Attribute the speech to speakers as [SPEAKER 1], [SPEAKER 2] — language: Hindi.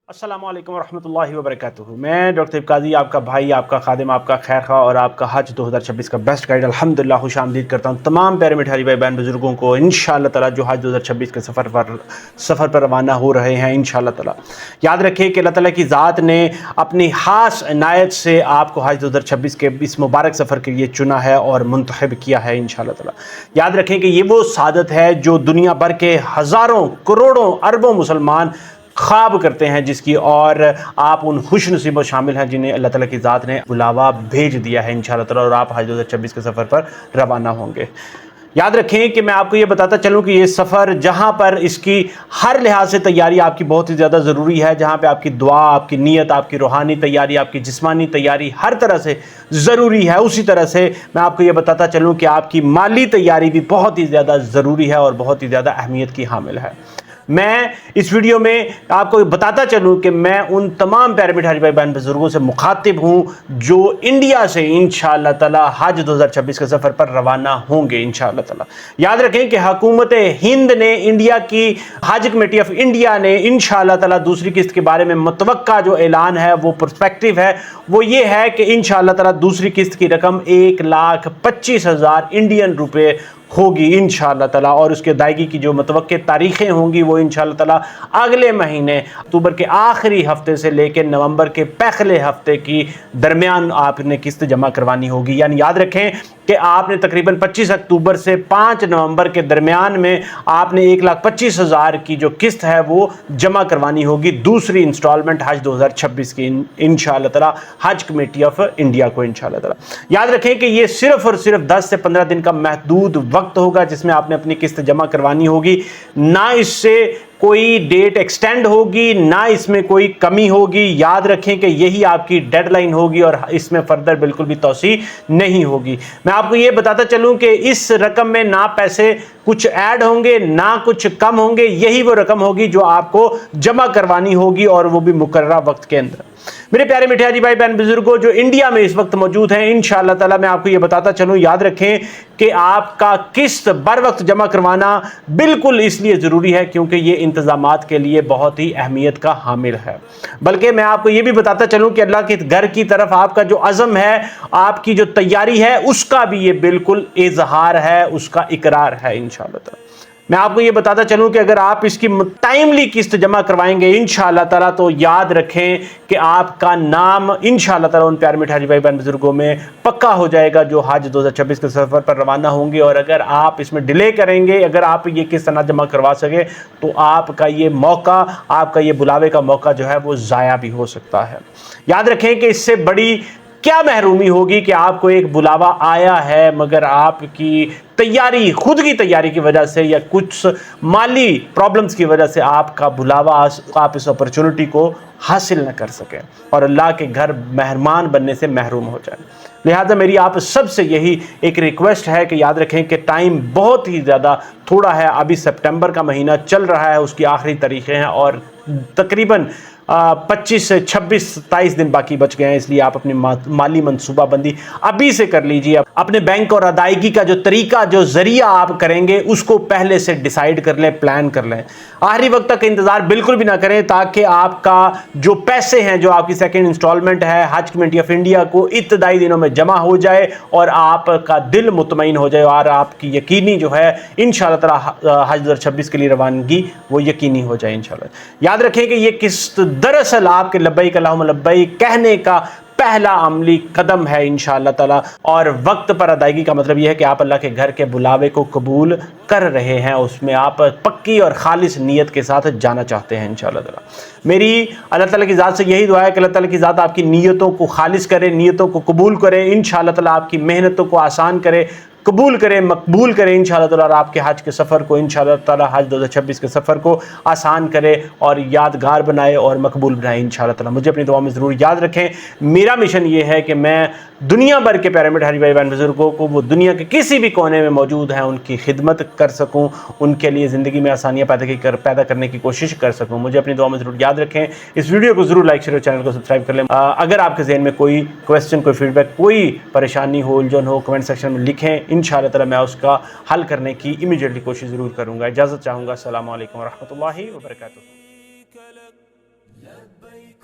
[SPEAKER 1] अस्सलामु अलैकुम वरहमतुल्लाहि वबरकातुहू। मैं डॉक्टर काजी आपका भाई, आपका खादिम, आपका खैर खा और आपका हज 2026 का बेस्ट गाइड अल्हम्दुलिल्लाह खुशामदीद करता हूँ तमाम प्यारे मिठाई भाई बहन बुजुर्गों को इंशाअल्लाह ताला जो हज 2026 के सफ़र पर रवाना हो रहे हैं। इंशाअल्लाह ताला याद रखें कि अल्लाह ताला की ज़ात ने अपनी ख़ास इनायत से आपको हज 2026 के इस मुबारक सफ़र के लिए चुना है और मुंतखब किया है। इंशाअल्लाह ताला याद रखें कि ये वो सादत है जो दुनिया भर के हज़ारों करोड़ों अरबों मुसलमान ख्वाब करते हैं, जिसकी और आप उन खुश नसीबों शामिल हैं जिन्हें अल्लाह ताला की ज़ात ने बुलावा भेज दिया है इंशाअल्लाह ताला, और आप हज 2026 के सफ़र पर रवाना होंगे। याद रखें कि मैं आपको ये बताता चलूं कि ये सफ़र जहां पर इसकी हर लिहाज से तैयारी आपकी बहुत ही ज़्यादा ज़रूरी है, जहां पे आपकी दुआ, आपकी नीयत, आपकी रूहानी तैयारी, आपकी जिस्मानी तैयारी हर तरह से ज़रूरी है, उसी तरह से मैं आपको ये बताता चलूं कि आपकी माली तैयारी भी बहुत ही ज़्यादा ज़रूरी है और बहुत ही ज़्यादा अहमियत की हामिल है। मैं इस वीडियो में आपको बताता चलूं कि मैं उन तमाम प्यारे मिठाई भाई बहन बुजुर्गों से मुखातिब हूं जो इंडिया से इंशाअल्लाह ताला हज 2026 के सफ़र पर रवाना होंगे इंशाअल्लाह ताला। याद रखें कि हुकूमत हिंद ने, इंडिया की हज कमेटी ऑफ इंडिया ने इंशाअल्लाह ताला दूसरी किस्त के बारे में मुतवक्का जो ऐलान है, वो पर्सपेक्टिव है, वो ये है कि इंशाअल्लाह ताला दूसरी किस्त की रकम 1,25,000 इंडियन रुपये होगी इंशाअल्लाह ताला, और उसके अदायगी की जो मुतवक्के तारीखें होंगी वो इंशाअल्लाह ताला अगले महीने अक्टूबर के आखिरी हफ्ते से लेकर नवंबर के पहले हफ्ते की दरमियान आपने किस्त जमा करवानी होगी। यानी याद रखें कि आपने तकरीबन 25 अक्टूबर से 5 नवंबर के दरमियान में आपने 1,25,000 की जो किस्त है वो जमा करवानी होगी, दूसरी इंस्टॉलमेंट हज 2026 की इंशाअल्लाह ताला हज कमेटी ऑफ इंडिया को इंशाअल्लाह ताला। याद रखें कि ये सिर्फ और सिर्फ 10 से 15 दिन का महदूद वक्त होगा जिसमें आपने अपनी किस्त जमा करवानी होगी। ना इससे कोई डेट एक्सटेंड होगी, ना इसमें कोई कमी होगी। याद रखें कि यही आपकी डेडलाइन होगी और इसमें फर्दर बिल्कुल भी तौसी नहीं होगी। मैं आपको ये बताता चलूं कि इस रकम में ना पैसे कुछ ऐड होंगे ना कुछ कम होंगे, यही वो रकम होगी जो आपको जमा करवानी होगी, और वो भी मुकर्ररा वक्त के अंदर। मेरे प्यारे मिठाई भाई बहन बुजुर्गों जो इंडिया में इस वक्त मौजूद हैं, इंशाअल्लाह ताला मैं आपको ये बताता चलूं, याद रखें कि आपका किस्त बर वक्त जमा करवाना बिल्कुल इसलिए ज़रूरी है क्योंकि ये इंतज़ामात के लिए बहुत ही अहमियत का हामिल है। बल्कि मैं आपको ये भी बताता चलूं कि अल्लाह के घर की तरफ आपका जो अज़म है, आपकी जो तैयारी है, उसका भी ये बिल्कुल इजहार है, उसका इकरार है इंशाअल्लाह ताला। मैं आपको ये बताता चलूं कि अगर आप इसकी टाइमली किस्त जमा करवाएंगे इंशाअल्लाह ताला, तो याद रखें कि आपका नाम इंशाअल्लाह ताला उन प्यारे मिठाई भाई बहन बुजुर्गों में पक्का हो जाएगा जो हज 2026 के सफ़र पर रवाना होंगे। और अगर आप इसमें डिले करेंगे, अगर आप ये किस्त ना जमा करवा सके, तो आपका ये मौका, आपका ये बुलावे का मौका जो है वो ज़ाया भी हो सकता है। याद रखें कि इससे बड़ी क्या महरूमी होगी कि आपको एक बुलावा आया है मगर आपकी तैयारी, खुद की तैयारी की वजह से या कुछ माली प्रॉब्लम्स की वजह से आपका बुलावा, आप इस अपॉर्चुनिटी को हासिल न कर सकें और अल्लाह के घर मेहमान बनने से महरूम हो जाए। लिहाजा मेरी आप सबसे यही एक रिक्वेस्ट है कि याद रखें कि टाइम बहुत ही ज़्यादा थोड़ा है। अभी सितंबर का महीना चल रहा है, उसकी आखिरी तारीखें हैं और तकरीबन 25 से 26 27 दिन बाकी बच गए हैं, इसलिए आप अपनी माली मनसूबाबंदी अभी से कर लीजिए। अपने बैंक और अदायगी का जो तरीका, जो जरिया आप करेंगे, उसको पहले से डिसाइड कर लें, प्लान कर लें। आखिरी वक्त तक इंतजार बिल्कुल भी ना करें, ताकि आपका जो पैसे हैं, जो आपकी सेकंड इंस्टॉलमेंट है हज कमेटी ऑफ इंडिया को इब्तदाई दिनों में जमा हो जाए और आपका दिल मुतमईन हो जाए और आपकी यकीनी जो है इंशाअल्लाह ताला हज 2026 के लिए रवानगी वो यकीनी हो जाए इंशाअल्लाह। याद रखें कि ये किस्त दरअसल आपके लब्बैक अल्लाहुम्मा लब्बैक कहने का पहला अमली कदम है इंशाअल्लाह ताला, और वक्त पर अदायगी का मतलब यह है कि आप अल्लाह के घर के बुलावे को कबूल कर रहे हैं, उसमें आप पक्की और खालिस नीयत के साथ जाना चाहते हैं इंशाअल्लाह ताला। मेरी अल्लाह ताला की ज़ात से यही दुआ है कि अल्लाह ताला की ज़ात आपकी नीयतों को खालिस करे, नीयतों को कबूल करे, इंशाअल्लाह ताला आपकी मेहनतों को आसान करे, कबूल करें, मकबूल करें इंशाअल्लाह ताला, और आपके हज के सफ़र को इंशाअल्लाह ताला हज 2026 के सफ़र को आसान करे और यादगार बनाए और मकबूल बनाए इंशाअल्लाह ताला। मुझे अपनी दुआ में ज़रूर याद रखें। मेरा मिशन ये है कि मैं दुनिया भर के प्यारे मिठाई भाई बहन बुजुर्गों को, वो दुनिया के किसी भी कोने में मौजूद हैं, उनकी खिदमत कर सकूँ, उनके लिए ज़िंदगी में आसानियाँ पैदा करने की कोशिश कर सकूँ। मुझे अपनी दुआ में ज़रूर याद रखें। इस वीडियो को ज़रूर लाइक शेयर और चैनल को सब्सक्राइब कर लें। अगर आपके ज़हन में कोई क्वेश्चन, कोई फीडबैक, कोई परेशानी हो, उलझन हो, कमेंट सेक्शन में लिखें। इंशाअल्लाह ताला मैं उसका हल करने की इमीडिएटली कोशिश ज़रूर करूँगा। इजाज़त चाहूँगा। अस्सलामु अलैकुम वरहमतुल्लाहि वबरकातुहू।